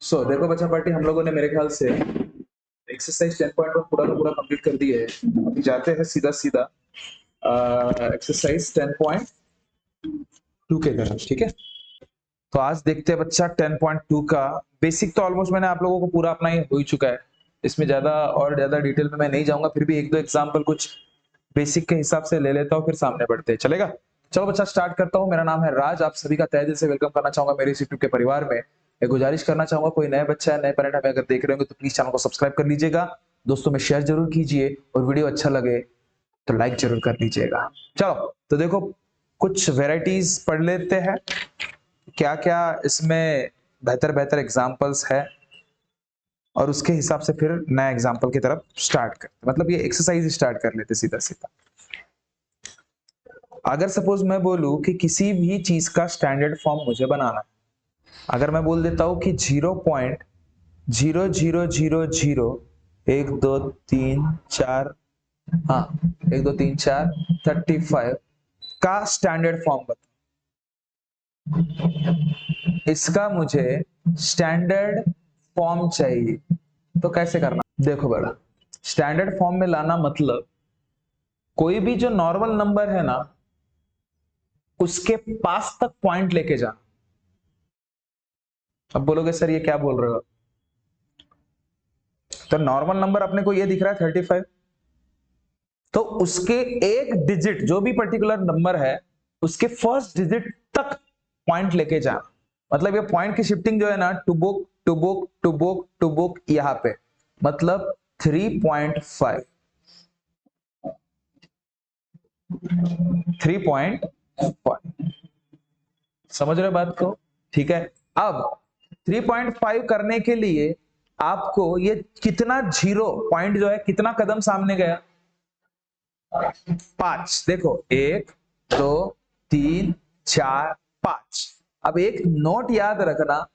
सो देखो बच्चा पार्टी, हम लोगों ने मेरे ख्याल से एक्सरसाइज 10.1 पूरा का पूरा कंप्लीट कर दिया है। अभी जाते हैं सीधा सीधा एक्सरसाइज 10.2 के तरफ, ठीक है। तो आज देखते हैं बच्चा 10.2 का बेसिक। तो ऑलमोस्ट मैंने आप लोगों को पूरा अपना ही हो ही चुका है, इसमें ज्यादा डिटेल में मैं नहीं जाऊंगा। फिर भी एक दो एग्जांपल कुछ बेसिक के हिसाब से ले लेता हूँ, फिर सामने बढ़ते हैं, चलेगा। चलो बच्चा स्टार्ट करता हूँ। मेरा नाम है राज, आप सभी का तहे दिल से वेलकम करना चाहूंगा मेरे इस यूट्यूब के परिवार में। एक गुजारिश करना चाहूंगा, कोई नए बच्चा है, नए पेरेंट हमें अगर देख रहे होंगे तो प्लीज चैनल को सब्सक्राइब कर लीजिएगा, दोस्तों में शेयर जरूर कीजिए, और वीडियो अच्छा लगे तो लाइक जरूर कर लीजिएगा। चलो तो देखो, कुछ वेराइटीज पढ़ लेते हैं, क्या क्या इसमें बेहतर बेहतर एग्जाम्पल्स है, और उसके हिसाब से फिर नया एग्जाम्पल की तरफ स्टार्ट करते, मतलब ये एक्सरसाइज स्टार्ट कर लेते सीधा सीधा। अगर सपोज मैं बोलूं कि किसी भी चीज का स्टैंडर्ड फॉर्म मुझे बनाना है, अगर मैं बोल देता हूं कि 0.0000 1 2 3 4, हाँ 1 2 3 4 35 का स्टैंडर्ड फॉर्म बता, इसका मुझे स्टैंडर्ड फॉर्म चाहिए, तो कैसे करना। देखो बड़ा, स्टैंडर्ड फॉर्म में लाना मतलब कोई भी जो नॉर्मल नंबर है ना, उसके पास तक पॉइंट लेके जा। अब बोलोगे सर ये क्या बोल रहे हो, तो नॉर्मल नंबर अपने को ये दिख रहा है 35, तो उसके एक डिजिट, जो भी पर्टिकुलर नंबर है उसके फर्स्ट डिजिट तक पॉइंट लेके जा। मतलब ये पॉइंट की शिफ्टिंग जो है ना, to book to book to book to book, यहां पे मतलब 3.5 समझ रहे बात को, ठीक है। अब 3.5 करने के लिए आपको ये कितना जीरो पॉइंट जो है, कितना कदम सामने गया, 5। देखो 1 2 3 4 5। अब एक नोट याद रखना,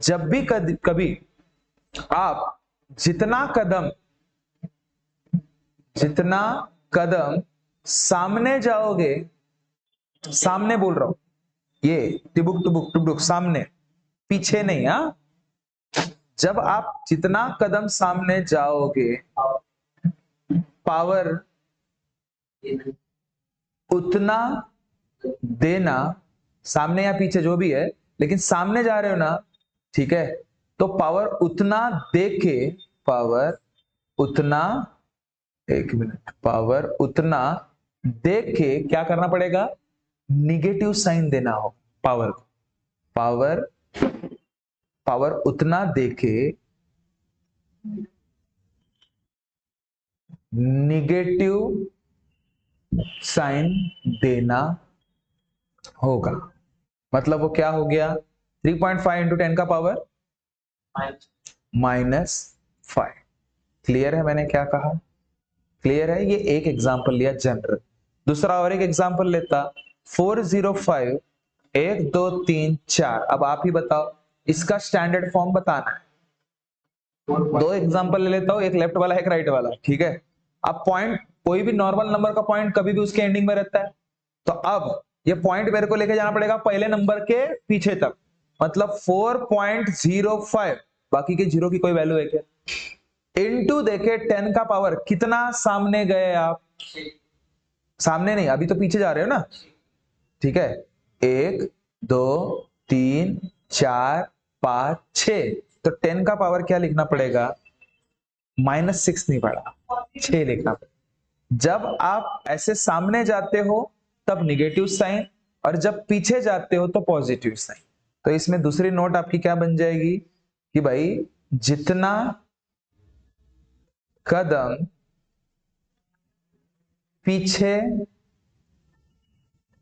जब भी कभी आप जितना कदम सामने जाओगे, सामने बोल रहा हूं, ये टिबुक टुबुक टुबुक सामने, पीछे नहीं। हाँ, जब आप जितना कदम सामने जाओगे, पावर उतना देना, सामने या पीछे जो भी है, लेकिन सामने जा रहे हो ना, ठीक है, तो पावर उतना देके, पावर उतना, एक मिनट, पावर उतना देके क्या करना पड़ेगा, निगेटिव साइन देना हो पावर को। पावर उतना देके निगेटिव साइन देना होगा। मतलब वो क्या हो गया, 3.5 इंटू 10 का पावर -5। क्लियर है मैंने क्या कहा, क्लियर है। ये एक एग्जांपल लिया जनरल। दूसरा और एक एग्जांपल लेता, 405 1 2 3 4। अब आप ही बताओ, इसका स्टैंडर्ड फॉर्म बताना है। दो एग्जांपल ले लेता हूं, एक लेफ्ट वाला एक राइट वाला, ठीक है। अब पॉइंट, कोई भी नॉर्मल नंबर का पॉइंट कभी भी उसके एंडिंग में रहता है, तो अब ये पॉइंट मेरे को लेके जाना पड़ेगा पहले नंबर के पीछे तक, मतलब 4.05। बाकी के जीरो की कोई वैल्यू है क्या, इनटू देखे 10 का पावर, कितना सामने गए आप, सामने नहीं, अभी तो पीछे जा रहे हो ना, ठीक है। 1 2 3 4 5 6, तो 10 का पावर क्या लिखना पड़ेगा, -6 नहीं पड़ा, 6 लिखना पड़ेगा। जब आप ऐसे सामने जाते हो तब निगेटिव साइन, और जब पीछे जाते हो तो पॉजिटिव साइन। तो इसमें दूसरी नोट आपकी क्या बन जाएगी कि भाई जितना कदम पीछे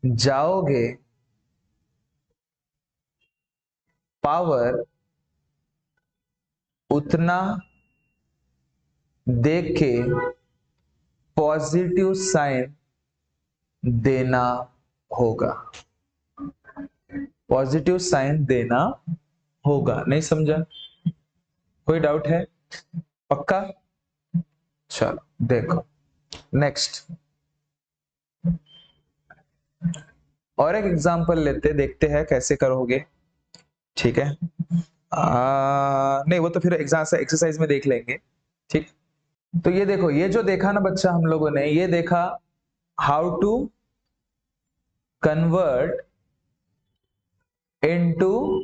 जाओगे, पावर उतना देख के पॉजिटिव साइन देना होगा, पॉजिटिव साइन देना होगा। नहीं समझा, कोई डाउट है, पक्का। चलो देखो नेक्स्ट, और एक एग्जांपल लेते, देखते हैं कैसे करोगे, ठीक है। नहीं वो तो फिर एक्सरसाइज में देख लेंगे। ठीक, तो ये देखो, ये जो देखा ना बच्चा हम लोगों ने, ये देखा how to convert into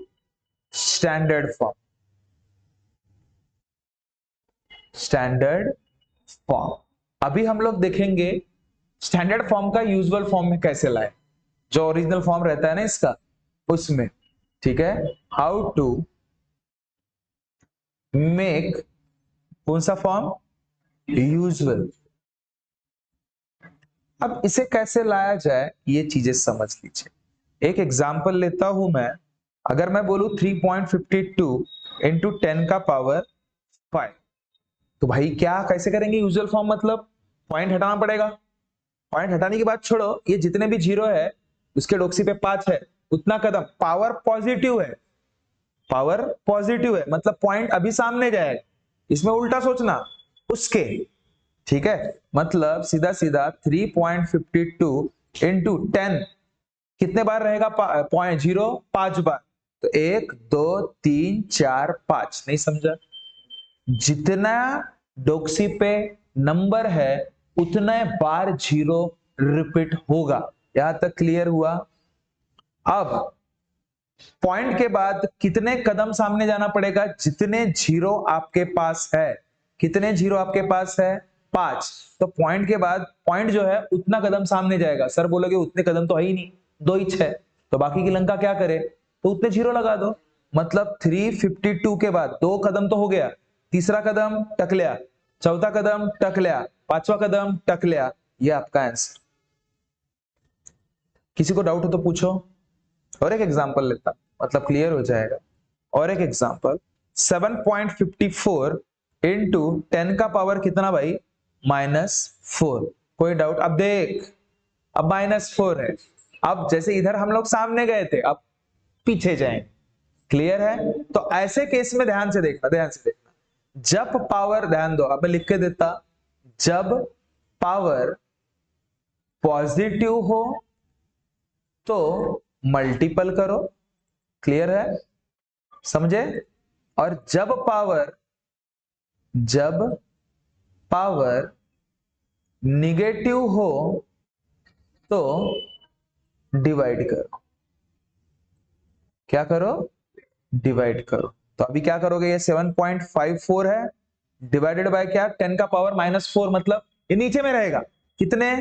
standard form. Standard form अभी हम लोग देखेंगे स्टैंडर्ड फॉर्म का यूजुअल फॉर्म में कैसे लाए, जो ओरिजिनल फॉर्म रहता है ना इसका, उसमें। ठीक है, हाउ टू मेक कौन सा फॉर्म, यूजुअल। अब इसे कैसे लाया जाए ये चीजें समझ लीजिए। एक एग्जांपल लेता हूं मैं। अगर मैं बोलूं 3.52 इंटू 10 का पावर 5, तो भाई क्या कैसे करेंगे यूजुअल फॉर्म, मतलब पॉइंट हटाना पड़ेगा। पॉइंट हटाने की बात छोड़ो, ये जितने भी जीरो है उसके डोक्सी पे 5 है, उतना कदम। पावर पॉजिटिव है, पावर पॉजिटिव है मतलब पॉइंट अभी सामने जाएगा, इसमें उल्टा सोचना उसके। ठीक है, मतलब सीधा सीधा 3.52 इंटू 10 कितने बार रहेगा, पॉइंट जीरो 5 बार। तो 1 2 3 4 5, नहीं समझा? जितना डोक्सी पे नंबर है उतने बार जीरो रिपीट होगा। यहां तक क्लियर हुआ? अब पॉइंट के बाद कितने कदम सामने जाना पड़ेगा, जितने जीरो आपके पास है। कितने जीरो आपके पास है, 5। तो पॉइंट के बाद पॉइंट जो है उतना कदम सामने जाएगा। सर बोलोगे उतने कदम तो है ही नहीं, 2 ही है, तो बाकी की लंका क्या करे, तो उतने जीरो लगा दो। मतलब 352 के बाद 2 कदम तो हो गया, तीसरा कदम टक लिया, चौथा कदम टक लिया, पांचवा कदम टक लिया। ये आपका आंसर। किसी को डाउट हो तो पूछो। और एक एग्जांपल लेता, मतलब क्लियर हो जाएगा। और एक एग्जांपल, 7.54 इंटू 10 का पावर कितना भाई, -4। कोई डाउट? अब देख, अब -4 है। अब जैसे इधर हम लोग सामने गए थे, अब पीछे जाएंगे। क्लियर है? तो ऐसे केस में ध्यान से देखना, ध्यान से देखना। जब पावर, ध्यान दो, अब मैं लिख के देता, जब पावर पॉजिटिव हो तो मल्टीपल करो। क्लियर है? समझे? और जब पावर निगेटिव हो तो डिवाइड करो। क्या करो? डिवाइड करो। तो अभी क्या करोगे, ये 7.54 है, डिवाइडेड बाय क्या, 10 का पावर -4, मतलब ये नीचे में रहेगा। कितने,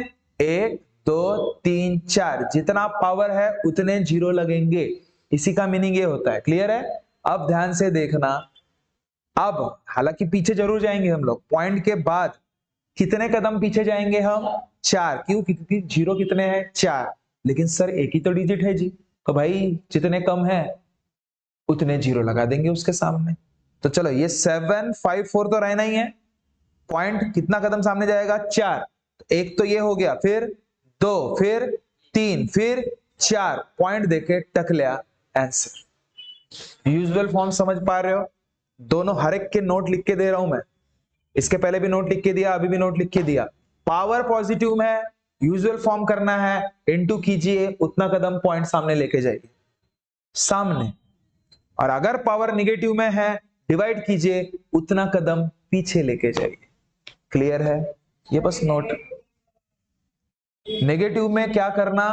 1 2 3 4, जितना पावर है उतने जीरो लगेंगे। इसी का मीनिंग ये होता है। क्लियर है? अब ध्यान से देखना। अब हालांकि पीछे जरूर जाएंगे हम लोग, पॉइंट के बाद कितने कदम पीछे जाएंगे हम, 4। क्यों? क्योंकि जीरो कितने हैं, 4। लेकिन सर एक ही तो डिजिट है जी, तो भाई जितने कम है उतने जीरो लगा देंगे उसके सामने। तो चलो, ये 754 तो रहना ही है। पॉइंट कितना कदम सामने जाएगा, 4। एक तो ये हो गया, फिर 2, फिर 3, फिर 4, पॉइंट देके टक लिया, आंसर। यूजुअल फॉर्म समझ पा रहे हो? दोनों हर एक के नोट लिख के दे रहा हूं मैं। इसके पहले भी नोट लिख के दिया, अभी भी नोट लिख के दिया। पावर पॉजिटिव में यूजुअल फॉर्म करना है, इनटू कीजिए, उतना कदम पॉइंट सामने लेके जाइए, सामने। और अगर पावर निगेटिव में है, डिवाइड कीजिए, उतना कदम पीछे लेके जाइए। क्लियर है? ये बस नोट। नेगेटिव में क्या करना,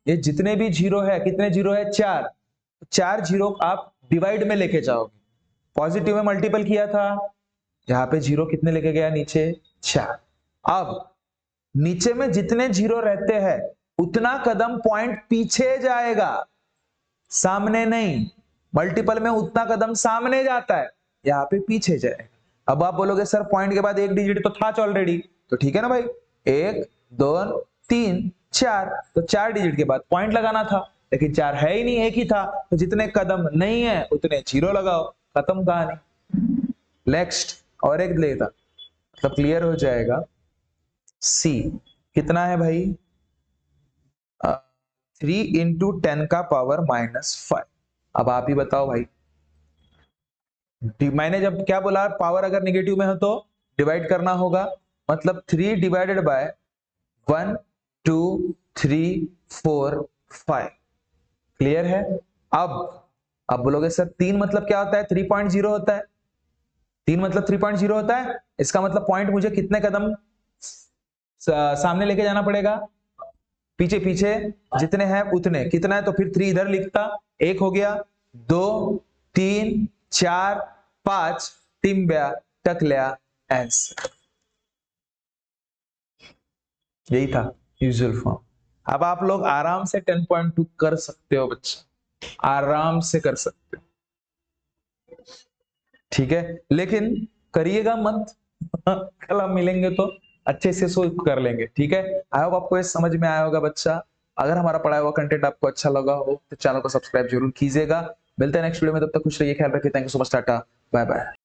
ये जितने भी जीरो है, कितने जीरो है, 4। 4 जीरो आप डिवाइड में लेके जाओगे। पॉजिटिव में मल्टीपल किया था, यहां पे जीरो कितने लेके गया, नीचे 4। अब नीचे में जितने जीरो रहते हैं उतना कदम पॉइंट पीछे जाएगा, सामने नहीं। मल्टीपल में उतना कदम सामने जाता है, यहां पे पीछे जाएगा। अब आप बोलोगे सर पॉइंट के बाद एक डिजिट तो था ऑलरेडी, तो ठीक है ना भाई, 1 2 3 4, तो 4 डिजिट के बाद पॉइंट लगाना था, लेकिन 4 है ही नहीं, एक ही था। तो जितने कदम नहीं है उतने जीरो लगाओ, खत्म कहानी। नेक्स्ट और एक लेता, मतलब क्लियर हो जाएगा। सी कितना है भाई, 3 इंटू 10 का पावर -5। अब आप ही बताओ भाई, मैंने जब क्या बोला, पावर अगर निगेटिव में हो तो डिवाइड करना होगा, मतलब 3 डिवाइडेड बाय 1 2 3 4 5। क्लियर है? अब आप बोलोगे सर 3 मतलब क्या होता है? 3.0 होता है। 3 मतलब 3.0 होता है। इसका मतलब पॉइंट मुझे कितने कदम सामने लेके जाना पड़ेगा? पीछे पीछे जितने हैं उतने। कितना है? तो फिर 3 इधर लिखता, 1 हो गया, 2 3 4 5 टिम्ब्या टकल्या आंसर। यही था यूजुअल फॉर्म। अब आप लोग आराम से 10.2 कर सकते हो बच्चा, आराम से कर सकते हो, ठीक है, लेकिन करिएगा मत। कल हम मिलेंगे तो अच्छे से सोच कर लेंगे, ठीक है। आई होप आपको ये समझ में आया होगा बच्चा। अगर हमारा पढ़ाया हुआ कंटेंट आपको अच्छा लगा हो तो चैनल को सब्सक्राइब जरूर कीजिएगा। मिलते हैं नेक्स्ट वीडियो में, तब तक खुश रहिए, ख्याल रखिए। Thank you so much, tata bye bye.